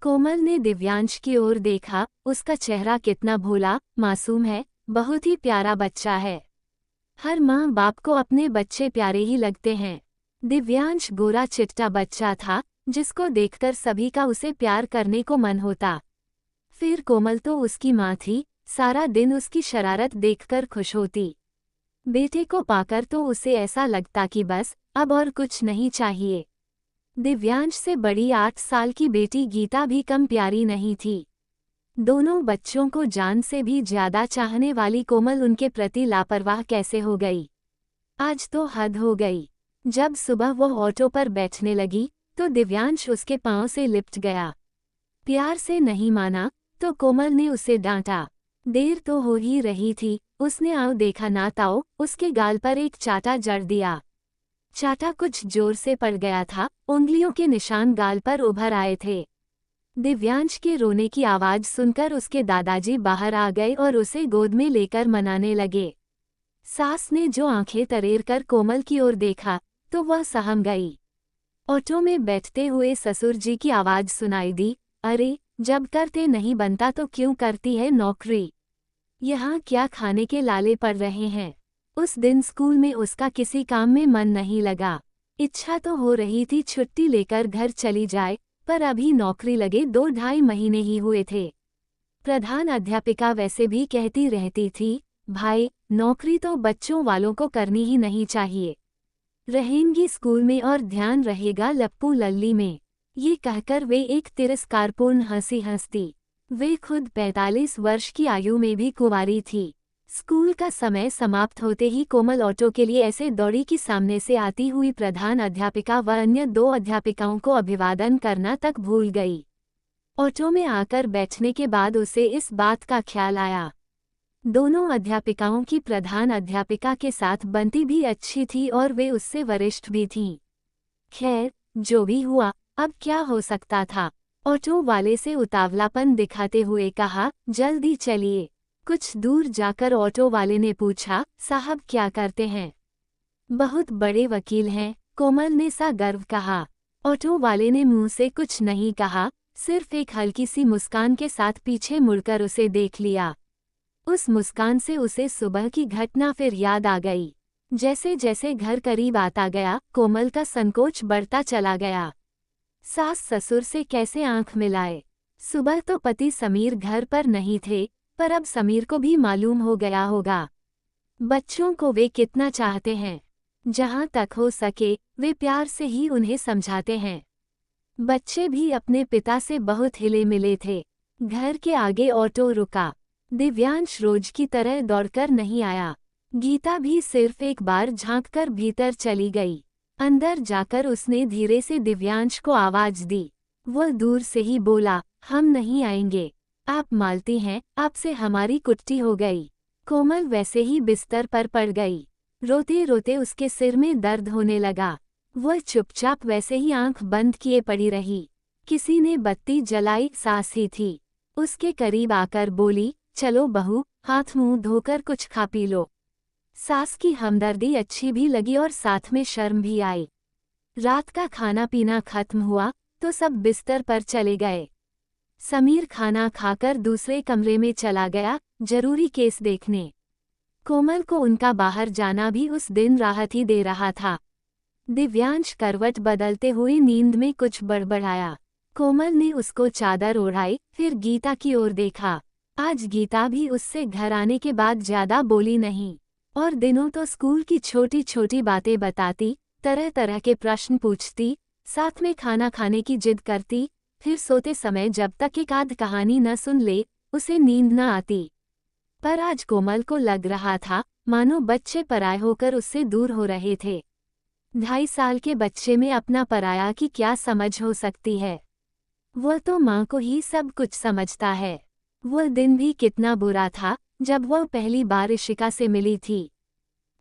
कोमल ने दिव्यांश की ओर देखा। उसका चेहरा कितना भोला मासूम है, बहुत ही प्यारा बच्चा है। हर माँ बाप को अपने बच्चे प्यारे ही लगते हैं। दिव्यांश गोरा चिट्टा बच्चा था, जिसको देखकर सभी का उसे प्यार करने को मन होता। फिर कोमल तो उसकी माँ थी, सारा दिन उसकी शरारत देखकर खुश होती। बेटे को पाकर तो उसे ऐसा लगता कि बस अब और कुछ नहीं चाहिए। दिव्यांश से बड़ी 8 साल की बेटी गीता भी कम प्यारी नहीं थी। दोनों बच्चों को जान से भी ज्यादा चाहने वाली कोमल उनके प्रति लापरवाह कैसे हो गई। आज तो हद हो गई। जब सुबह वो ऑटो पर बैठने लगी तो दिव्यांश उसके पांव से लिपट गया। प्यार से नहीं माना तो कोमल ने उसे डांटा। देर तो हो ही रही थी, उसने आओ देखा ना ताओ उसके गाल पर एक चाटा जड़ दिया। चाटा कुछ जोर से पड़ गया था, उंगलियों के निशान गाल पर उभर आए थे। दिव्यांश के रोने की आवाज सुनकर उसके दादाजी बाहर आ गए और उसे गोद में लेकर मनाने लगे। सास ने जो आंखें तरेर कर कोमल की ओर देखा तो वह सहम गई। ऑटो में बैठते हुए ससुर जी की आवाज सुनाई दी, अरे जब करते नहीं बनता तो क्यों करती है नौकरी? यहाँ क्या खाने के लाले पड़ रहे हैं? उस दिन स्कूल में उसका किसी काम में मन नहीं लगा। इच्छा तो हो रही थी छुट्टी लेकर घर चली जाए, पर अभी नौकरी लगे 2-2.5 महीने ही हुए थे। प्रधान अध्यापिका वैसे भी कहती रहती थी, भाई नौकरी तो बच्चों वालों को करनी ही नहीं चाहिए। रहेंगी स्कूल में और ध्यान रहेगा लप्पू लल्ली में। ये कहकर वे एक तिरस्कारपूर्ण हंसी हंसती। वे खुद 45 वर्ष की आयु में भी कुंवारी थी। स्कूल का समय समाप्त होते ही कोमल ऑटो के लिए ऐसे दौड़ी कि सामने से आती हुई प्रधान अध्यापिका व अन्य 2 अध्यापिकाओं को अभिवादन करना तक भूल गई। ऑटो में आकर बैठने के बाद उसे इस बात का ख्याल आया। दोनों अध्यापिकाओं की प्रधान अध्यापिका के साथ बनती भी अच्छी थी और वे उससे वरिष्ठ भी थीं। खैर जो भी हुआ, अब क्या हो सकता था। ऑटो वाले से उतावलापन दिखाते हुए कहा, जल्दी चलिए। कुछ दूर जाकर ऑटो वाले ने पूछा, साहब क्या करते हैं? बहुत बड़े वकील हैं, कोमल ने सा गर्व कहा। ऑटो वाले ने मुंह से कुछ नहीं कहा, सिर्फ एक हल्की सी मुस्कान के साथ पीछे मुड़कर उसे देख लिया। उस मुस्कान से उसे सुबह की घटना फिर याद आ गई। जैसे जैसे घर करीब आता गया, कोमल का संकोच बढ़ता चला गया। सास ससुर से कैसे आंख मिलाए? सुबह तो पति समीर घर पर नहीं थे, पर अब समीर को भी मालूम हो गया होगा। बच्चों को वे कितना चाहते हैं। जहां तक हो सके वे प्यार से ही उन्हें समझाते हैं। बच्चे भी अपने पिता से बहुत हिले मिले थे। घर के आगे ऑटो रुका। दिव्यांश रोज की तरह दौड़कर नहीं आया। गीता भी सिर्फ एक बार झांककर भीतर चली गई। अंदर जाकर उसने धीरे से दिव्यांश को आवाज दी। वह दूर से ही बोला, हम नहीं आएंगे। आप मालती हैं, आपसे हमारी कुट्टी हो गई। कोमल वैसे ही बिस्तर पर पड़ गई। रोते रोते उसके सिर में दर्द होने लगा। वह चुपचाप वैसे ही आंख बंद किए पड़ी रही। किसी ने बत्ती जलाई, सास ही थी। उसके करीब आकर बोली, चलो बहू, हाथ मुंह धोकर कुछ खा पी लो। सास की हमदर्दी अच्छी भी लगी और साथ में शर्म भी आई। रात का खाना पीना खत्म हुआ तो सब बिस्तर पर चले गए। समीर खाना खाकर दूसरे कमरे में चला गया, जरूरी केस देखने। कोमल को उनका बाहर जाना भी उस दिन राहत ही दे रहा था। दिव्यांश करवट बदलते हुए नींद में कुछ बड़बड़ाया। कोमल ने उसको चादर ओढ़ाई, फिर गीता की ओर देखा। आज गीता भी उससे घर आने के बाद ज्यादा बोली नहीं, और दिनों तो स्कूल की छोटी छोटी बातें बताती, तरह तरह के प्रश्न पूछती, साथ में खाना खाने की जिद करती, फिर सोते समय जब तक एक आध कहानी न सुन ले, उसे नींद न आती। पर आज कोमल को लग रहा था मानो बच्चे पराये होकर उससे दूर हो रहे थे। 2.5 साल के बच्चे में अपना पराया की क्या समझ हो सकती है? वह तो माँ को ही सब कुछ समझता है। वह दिन भी कितना बुरा था जब वह पहली बार इशिका से मिली थी।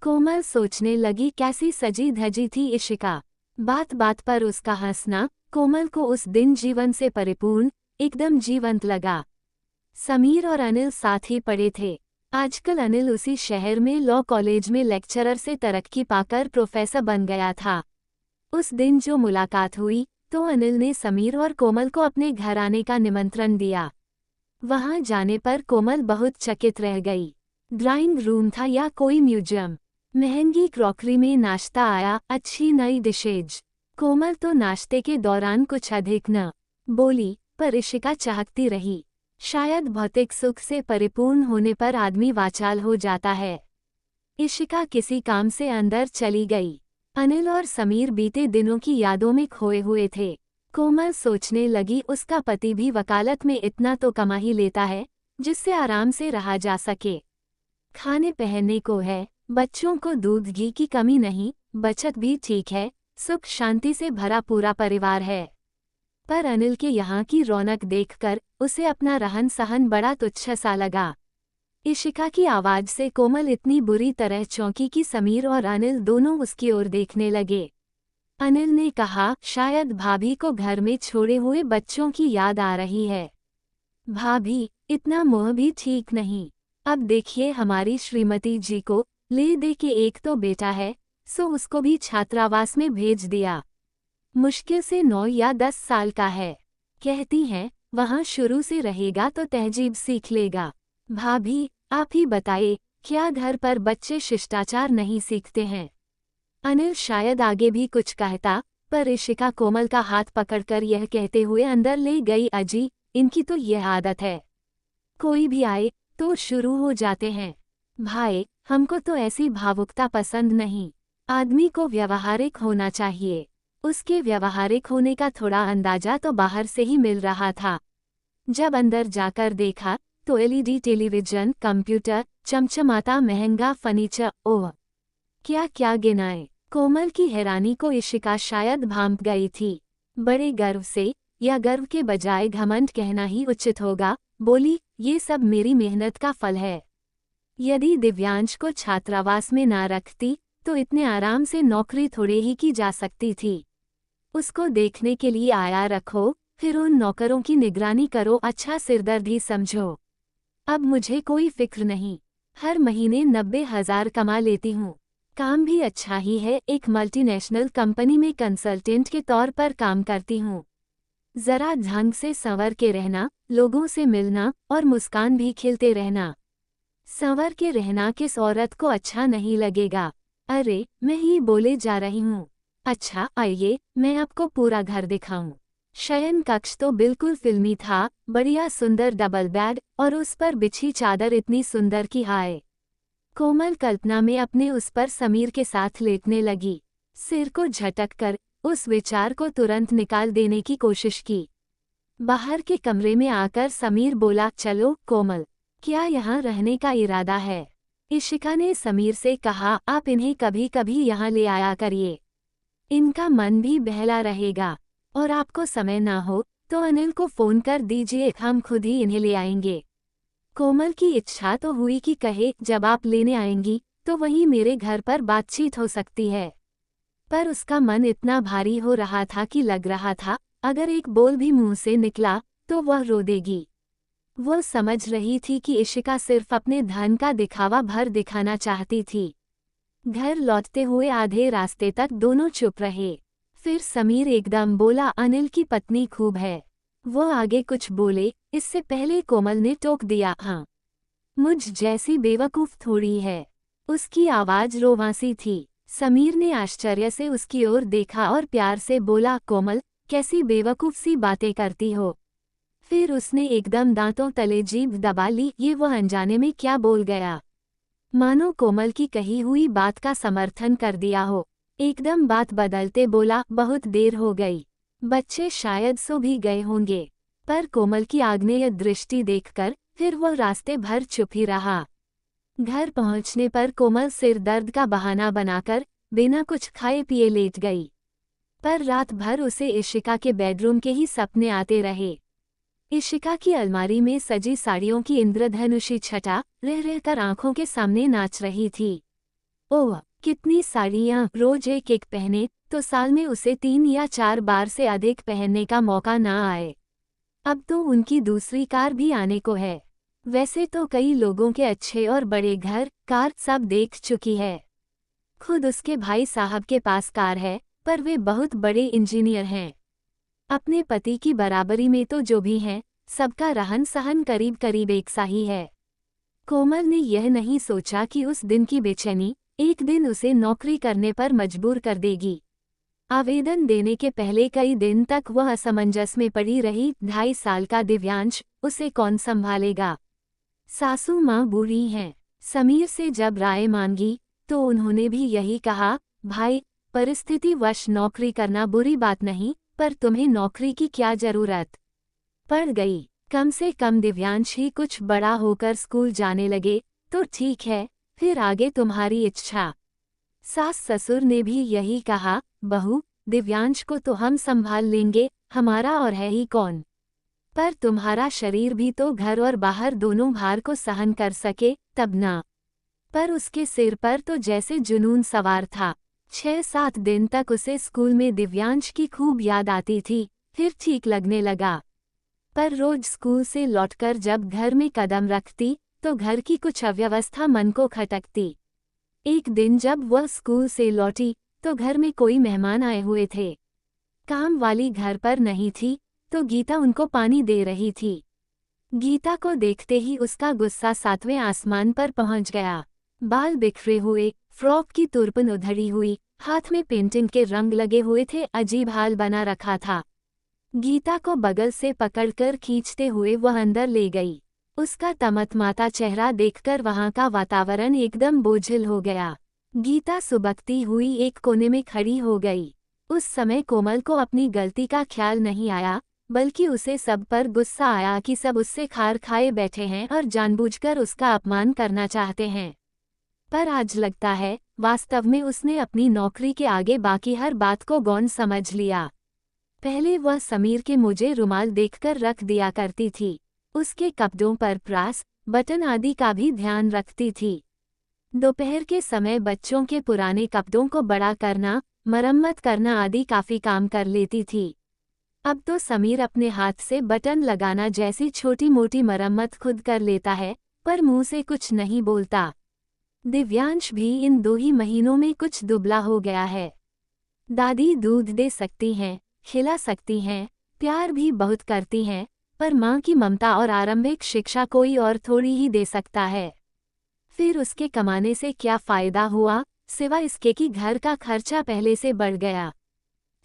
कोमल सोचने लगी कैसी सजी धजी थी इशिका। बात बात पर उसका हंसना कोमल को उस दिन जीवन से परिपूर्ण, एकदम जीवंत लगा। समीर और अनिल साथ ही पढ़े थे। आजकल अनिल उसी शहर में लॉ कॉलेज में लेक्चरर से तरक्की पाकर प्रोफेसर बन गया था। उस दिन जो मुलाकात हुई, तो अनिल ने समीर और कोमल को अपने घर आने का निमंत्रण दिया। वहां जाने पर कोमल बहुत चकित रह गई। ड्राइंग रूम था या कोई म्यूजियम। महंगी क्रॉकरी में नाश्ता आया, अच्छी नई डिशेज। कोमल तो नाश्ते के दौरान कुछ अधिक न बोली, पर इशिका चाहती रही। शायद भौतिक सुख से परिपूर्ण होने पर आदमी वाचाल हो जाता है। इशिका किसी काम से अंदर चली गई। अनिल और समीर बीते दिनों की यादों में खोए हुए थे। कोमल सोचने लगी, उसका पति भी वकालत में इतना तो कमा ही लेता है जिससे आराम से रहा जा सके। खाने पहनने को है, बच्चों को दूध घी की कमी नहीं, बचत भी ठीक है, सुख शांति से भरा पूरा परिवार है। पर अनिल के यहाँ की रौनक देखकर उसे अपना रहन सहन बड़ा तुच्छ सा लगा। इशिका की आवाज से कोमल इतनी बुरी तरह चौंकी कि समीर और अनिल दोनों उसकी ओर देखने लगे। अनिल ने कहा, शायद भाभी को घर में छोड़े हुए बच्चों की याद आ रही है। भाभी, इतना मोह भी ठीक नहीं। अब देखिए हमारी श्रीमती जी को, ले दे के एक तो बेटा है, सो उसको भी छात्रावास में भेज दिया। मुश्किल से 9 या 10 साल का है। कहती हैं, वहाँ शुरू से रहेगा तो तहजीब सीख लेगा। भाभी, आप ही बताइए, क्या घर पर बच्चे शिष्टाचार नहीं सीखते हैं? अनिल शायद आगे भी कुछ कहता, पर इशिका कोमल का हाथ पकड़कर यह कहते हुए अंदर ले गई, अजी, इनकी तो यह आदत है, कोई भी आए तो शुरू हो जाते हैं। भाई, हमको तो ऐसी भावुकता पसंद नहीं। आदमी को व्यावहारिक होना चाहिए। उसके व्यावहारिक होने का थोड़ा अंदाजा तो बाहर से ही मिल रहा था। जब अंदर जाकर देखा तो एलईडी टेलीविजन, कंप्यूटर, चमचमाता महंगा फर्नीचर, ओह क्या क्या गिनाए। कोमल की हैरानी को इशिका शायद भांप गई थी। बड़े गर्व से, या गर्व के बजाय घमंड कहना ही उचित होगा, बोली, ये सब मेरी मेहनत का फल है। यदि दिव्यांश को छात्रावास में ना रखती तो इतने आराम से नौकरी थोड़े ही की जा सकती थी। उसको देखने के लिए आया रखो, फिर उन नौकरों की निगरानी करो, अच्छा सिरदर्द ही समझो। अब मुझे कोई फिक्र नहीं, हर महीने 90,000 कमा लेती हूँ। काम भी अच्छा ही है, एक मल्टीनेशनल कंपनी में कंसल्टेंट के तौर पर काम करती हूँ। जरा ढंग से संवर के रहना, लोगों से मिलना और मुस्कान भी खिलते रहना। संवर के रहना किस औरत को अच्छा नहीं लगेगा? अरे, मैं ही बोले जा रही हूँ। अच्छा आइए, मैं आपको पूरा घर दिखाऊं। शयन कक्ष तो बिल्कुल फिल्मी था, बढ़िया सुंदर डबल बेड और उस पर बिछी चादर इतनी सुंदर कि हाय। कोमल कल्पना में अपने उस पर समीर के साथ लेटने लगी। सिर को झटक कर उस विचार को तुरंत निकाल देने की कोशिश की। बाहर के कमरे में आकर समीर बोला, चलो कोमल, क्या यहाँ रहने का इरादा है? इशिका ने समीर से कहा, आप इन्हें कभी कभी यहाँ ले आया करिए, इनका मन भी बहला रहेगा। और आपको समय ना हो तो अनिल को फोन कर दीजिए, हम खुद ही इन्हें ले आएंगे। कोमल की इच्छा तो हुई कि कहे, जब आप लेने आएंगी तो वहीं मेरे घर पर बातचीत हो सकती है, पर उसका मन इतना भारी हो रहा था कि लग रहा था अगर एक बोल भी मुंह से निकला तो वह रो देगी। वो समझ रही थी कि इशिका सिर्फ अपने धन का दिखावा भर दिखाना चाहती थी। घर लौटते हुए आधे रास्ते तक दोनों चुप रहे। फिर समीर एकदम बोला, अनिल की पत्नी खूब है। वो आगे कुछ बोले इससे पहले कोमल ने टोक दिया, हाँ, मुझ जैसी बेवकूफ थोड़ी है। उसकी आवाज रोवांसी थी। समीर ने आश्चर्य से उसकी ओर देखा और प्यार से बोला, कोमल, कैसी बेवकूफ सी बातें करती हो। फिर उसने एकदम दांतों तले जीभ दबा ली, ये वो अनजाने में क्या बोल गया, मानो कोमल की कही हुई बात का समर्थन कर दिया हो। एकदम बात बदलते बोला, बहुत देर हो गई, बच्चे शायद सो भी गए होंगे। पर कोमल की आग्नेय दृष्टि देखकर फिर वह रास्ते भर चुप ही रहा। घर पहुंचने पर कोमल सिर दर्द का बहाना बनाकर बिना कुछ खाए पिए लेट गई। पर रात भर उसे इशिका के बेडरूम के ही सपने आते रहे। इशिका की अलमारी में सजी साड़ियों की इंद्रधनुषी छटा रह रहकर आंखों के सामने नाच रही थी। ओह, कितनी साड़ियां, रोज एक एक पहने तो साल में उसे 3 या 4 बार से अधिक पहनने का मौका ना आए। अब तो उनकी दूसरी कार भी आने को है। वैसे तो कई लोगों के अच्छे और बड़े घर, कार सब देख चुकी है। खुद उसके भाई साहब के पास कार है, पर वे बहुत बड़े इंजीनियर हैं। अपने पति की बराबरी में तो जो भी हैं, सबका रहन सहन करीब करीब एक सा ही है। कोमल ने यह नहीं सोचा कि उस दिन की बेचैनी एक दिन उसे नौकरी करने पर मजबूर कर देगी। आवेदन देने के पहले कई दिन तक वह असमंजस में पड़ी रही। 2.5 साल का दिव्यांश, उसे कौन संभालेगा? सासू माँ बूढ़ी हैं। समीर से जब राय मांगी तो उन्होंने भी यही कहा, भाई, परिस्थितिवश नौकरी करना बुरी बात नहीं, पर तुम्हें नौकरी की क्या जरूरत पड़ गई? कम से कम दिव्यांश ही कुछ बड़ा होकर स्कूल जाने लगे तो ठीक है, फिर आगे तुम्हारी इच्छा। सास ससुर ने भी यही कहा, बहू, दिव्यांश को तो हम संभाल लेंगे, हमारा और है ही कौन। पर तुम्हारा शरीर भी तो घर और बाहर दोनों भार को सहन कर सके, तब ना। पर उसके सिर पर तो जैसे जुनून सवार था। 6-7 दिन तक उसे स्कूल में दिव्यांश की खूब याद आती थी, फिर ठीक लगने लगा। पर रोज स्कूल से लौटकर जब घर में कदम रखती तो घर की कुछ अव्यवस्था मन को खटकती। एक दिन जब वह स्कूल से लौटी तो घर में कोई मेहमान आए हुए थे। काम वाली घर पर नहीं थी तो गीता उनको पानी दे रही थी। गीता को देखते ही उसका गुस्सा 7वें आसमान पर पहुंच गया। बाल बिखरे हुए, फ्रॉक की तुरपन उधड़ी हुई, हाथ में पेंटिंग के रंग लगे हुए थे, अजीब हाल बना रखा था। गीता को बगल से पकड़कर खींचते हुए वह अंदर ले गई। उसका तमतमाता चेहरा देखकर वहां का वातावरण एकदम बोझिल हो गया। गीता सुबकती हुई एक कोने में खड़ी हो गई। उस समय कोमल को अपनी गलती का ख्याल नहीं आया, बल्कि उसे सब पर गुस्सा आया कि सब उससे खार खाए बैठे हैं और जानबूझकर उसका अपमान करना चाहते हैं। पर आज लगता है, वास्तव में उसने अपनी नौकरी के आगे बाकी हर बात को गौण समझ लिया। पहले वह समीर के मुझे रुमाल देखकर रख दिया करती थी। उसके कपड़ों पर प्रास, बटन आदि का भी ध्यान रखती थी। दोपहर के समय बच्चों के पुराने कपड़ों को बड़ा करना, मरम्मत करना आदि काफी काम कर लेती थी। अब तो समीर अपने हाथ से बटन लगाना जैसी छोटी मोटी मरम्मत खुद कर लेता है, पर मुंह से कुछ नहीं बोलता। दिव्यांश भी इन 2 ही महीनों में कुछ दुबला हो गया है। दादी दूध दे सकती हैं, खिला सकती हैं, प्यार भी बहुत करती हैं, पर माँ की ममता और आरंभिक शिक्षा कोई और थोड़ी ही दे सकता है। फिर उसके कमाने से क्या फायदा हुआ, सिवाय इसके कि घर का खर्चा पहले से बढ़ गया।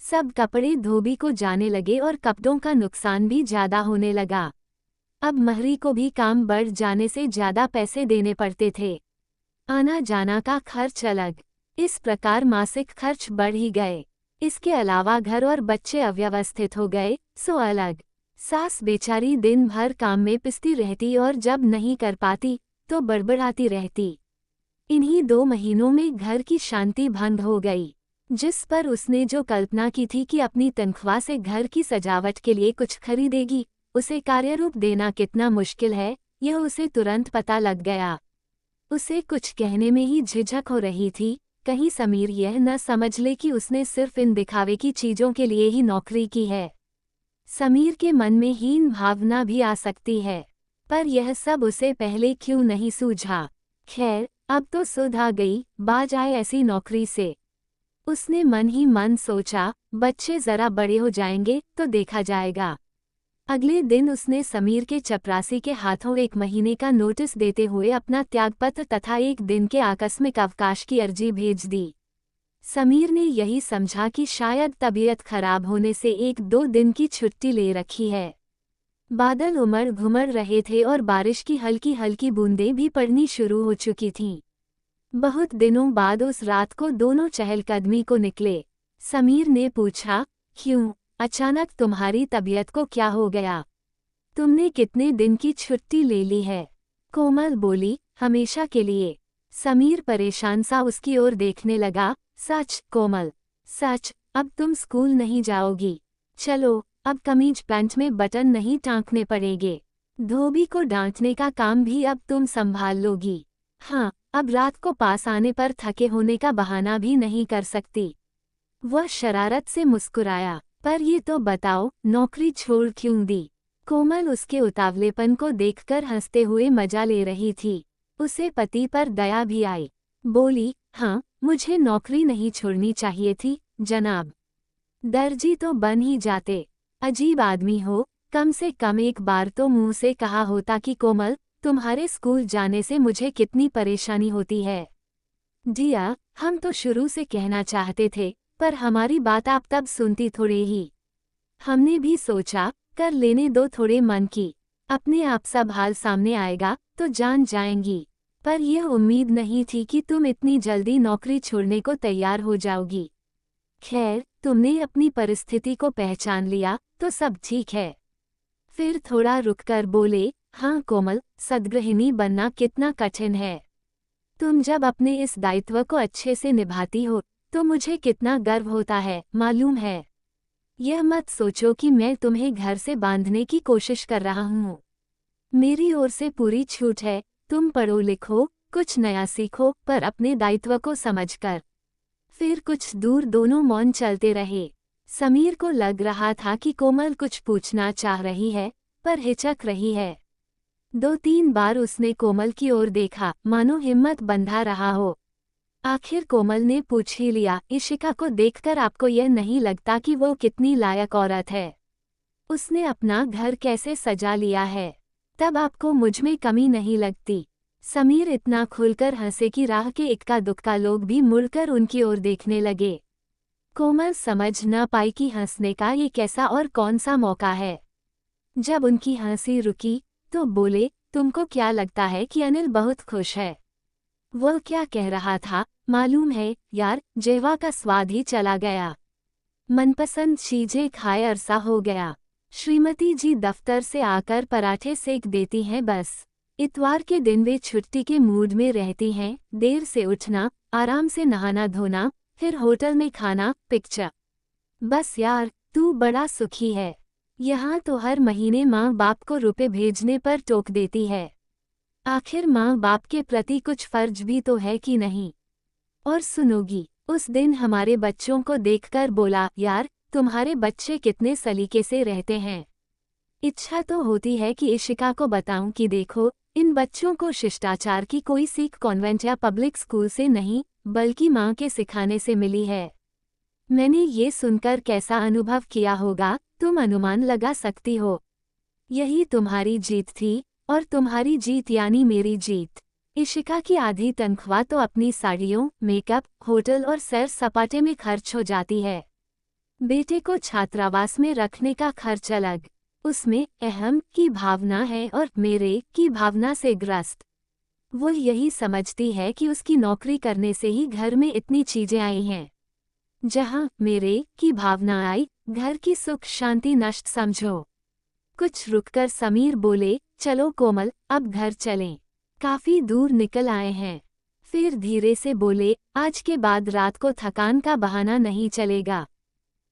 सब कपड़े धोबी को जाने लगे और कपड़ों का नुकसान भी ज्यादा होने लगा। अब महरी को भी काम बढ़ जाने से ज्यादा पैसे देने पड़ते थे। आना जाना का खर्च अलग, इस प्रकार मासिक खर्च बढ़ ही गए। इसके अलावा घर और बच्चे अव्यवस्थित हो गए, सो अलग। सास बेचारी दिन भर काम में पिसती रहती और जब नहीं कर पाती तो बड़बड़ाती रहती। इन्हीं 2 महीनों में घर की शांति भंग हो गई। जिस पर उसने जो कल्पना की थी कि अपनी तनख्वाह से घर की सजावट के लिए कुछ खरीदेगी, उसे कार्यरूप देना कितना मुश्किल है, यह उसे तुरंत पता लग गया। उसे कुछ कहने में ही झिझक हो रही थी, कहीं समीर यह न समझ ले कि उसने सिर्फ इन दिखावे की चीजों के लिए ही नौकरी की है। समीर के मन में हीन भावना भी आ सकती है, पर यह सब उसे पहले क्यों नहीं सूझा। खैर, अब तो सुध आ गई, बाज आए ऐसी नौकरी से। उसने मन ही मन सोचा, बच्चे जरा बड़े हो जाएंगे तो देखा जाएगा। अगले दिन उसने समीर के चपरासी के हाथों 1 महीने का नोटिस देते हुए अपना त्यागपत्र तथा 1 दिन के आकस्मिक अवकाश की अर्जी भेज दी। समीर ने यही समझा कि शायद तबीयत खराब होने से 1-2 दिन की छुट्टी ले रखी है। बादल उमड़ घुमड़ रहे थे और बारिश की हल्की हल्की बूंदें भी पड़नी शुरू हो चुकी थीं। बहुत दिनों बाद उस रात को दोनों चहलकदमी को निकले। समीर ने पूछा, क्यों, अचानक तुम्हारी तबीयत को क्या हो गया? तुमने कितने दिन की छुट्टी ले ली है? कोमल बोली, हमेशा के लिए। समीर परेशान सा उसकी ओर देखने लगा। सच कोमल? सच, अब तुम स्कूल नहीं जाओगी। चलो, अब कमीज पैंट में बटन नहीं टाँकने पड़ेंगे। धोबी को डांटने का काम भी अब तुम संभाल लोगी। हाँ, अब रात को पास आने पर थके होने का बहाना भी नहीं कर सकती। वह शरारत से मुस्कुराया, पर ये तो बताओ, नौकरी छोड़ क्यों दी? कोमल उसके उतावलेपन को देखकर हंसते हुए मजा ले रही थी। उसे पति पर दया भी आई। बोली, हाँ, मुझे नौकरी नहीं छोड़नी चाहिए थी, जनाब। दर्जी तो बन ही जाते। अजीब आदमी हो, कम से कम एक बार तो मुंह से कहा होता कि कोमल, तुम्हारे स्कूल जाने से मुझे कितनी परेशानी होती है। जिया, हम तो शुरू से कहना चाहते थे, पर हमारी बात आप तब सुनती थोड़े ही। हमने भी सोचा, कर लेने दो थोड़े मन की, अपने आप सब हाल सामने आएगा तो जान जाएंगी। पर यह उम्मीद नहीं थी कि तुम इतनी जल्दी नौकरी छोड़ने को तैयार हो जाओगी। खैर, तुमने अपनी परिस्थिति को पहचान लिया तो सब ठीक है। फिर थोड़ा रुककर बोले, हाँ कोमल, सद्गृहिणी बनना कितना कठिन है। तुम जब अपने इस दायित्व को अच्छे से निभाती हो तो मुझे कितना गर्व होता है, मालूम है। यह मत सोचो कि मैं तुम्हें घर से बांधने की कोशिश कर रहा हूँ। मेरी ओर से पूरी छूट है, तुम पढ़ो लिखो, कुछ नया सीखो, पर अपने दायित्व को समझकर। फिर कुछ दूर दोनों मौन चलते रहे। समीर को लग रहा था कि कोमल कुछ पूछना चाह रही है, पर हिचक रही है। 2-3 बार उसने कोमल की ओर देखा, मानो हिम्मत बंधा रहा हो। आखिर कोमल ने पूछ ही लिया, इशिका को देखकर आपको यह नहीं लगता कि वो कितनी लायक औरत है? उसने अपना घर कैसे सजा लिया है? तब आपको मुझमें कमी नहीं लगती? समीर इतना खुलकर हंसे कि राह के इक्का दुक्का लोग भी मुड़कर उनकी ओर देखने लगे। कोमल समझ न पाई कि हंसने का ये कैसा और कौन सा मौका है। जब उनकी हंसी रुकी तो बोले, तुमको क्या लगता है कि अनिल बहुत खुश है? वो क्या कह रहा था मालूम है यार, जेवा का स्वाद ही चला गया। मनपसंद चीजें खाए अरसा हो गया। श्रीमती जी दफ्तर से आकर पराठे सेक देती हैं बस। इतवार के दिन वे छुट्टी के मूड में रहती हैं, देर से उठना, आराम से नहाना धोना, फिर होटल में खाना, पिक्चर। बस यार, तू बड़ा सुखी है। यहाँ तो हर महीने माँ बाप को रुपए भेजने पर टोक देती है। आखिर माँ बाप के प्रति कुछ फर्ज भी तो है कि नहीं? और सुनोगी, उस दिन हमारे बच्चों को देखकर बोला, यार तुम्हारे बच्चे कितने सलीके से रहते हैं। इच्छा तो होती है कि इशिका को बताऊं कि देखो, इन बच्चों को शिष्टाचार की कोई सीख कॉन्वेंट या पब्लिक स्कूल से नहीं, बल्कि माँ के सिखाने से मिली है। मैंने ये सुनकर कैसा अनुभव किया होगा, तुम अनुमान लगा सकती हो। यही तुम्हारी जीत थी, और तुम्हारी जीत यानी मेरी जीत। इशिका की आधी तनख्वाह तो अपनी साड़ियों, मेकअप, होटल और सैर सपाटे में खर्च हो जाती है। बेटे को छात्रावास में रखने का खर्च अलग। उसमें अहम की भावना है और मेरे की भावना से ग्रस्त। वो यही समझती है कि उसकी नौकरी करने से ही घर में इतनी चीजें आई हैं। जहां मेरे की भावना आई, घर की सुख शांति नष्ट समझो। कुछ रुककर समीर बोले, चलो कोमल, अब घर चलें। काफी दूर निकल आए हैं। फिर धीरे से बोले, आज के बाद रात को थकान का बहाना नहीं चलेगा।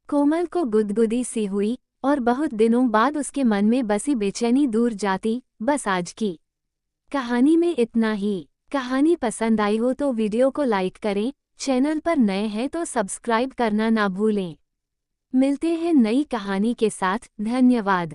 कोमल को गुदगुदी सी हुई और बहुत दिनों बाद उसके मन में बसी बेचैनी दूर जाती। बस आज की कहानी में इतना ही। कहानी पसंद आई हो तो वीडियो को लाइक करें, चैनल पर नए हैं तो सब्सक्राइब करना ना भूलें। मिलते हैं नई कहानी के साथ, धन्यवाद।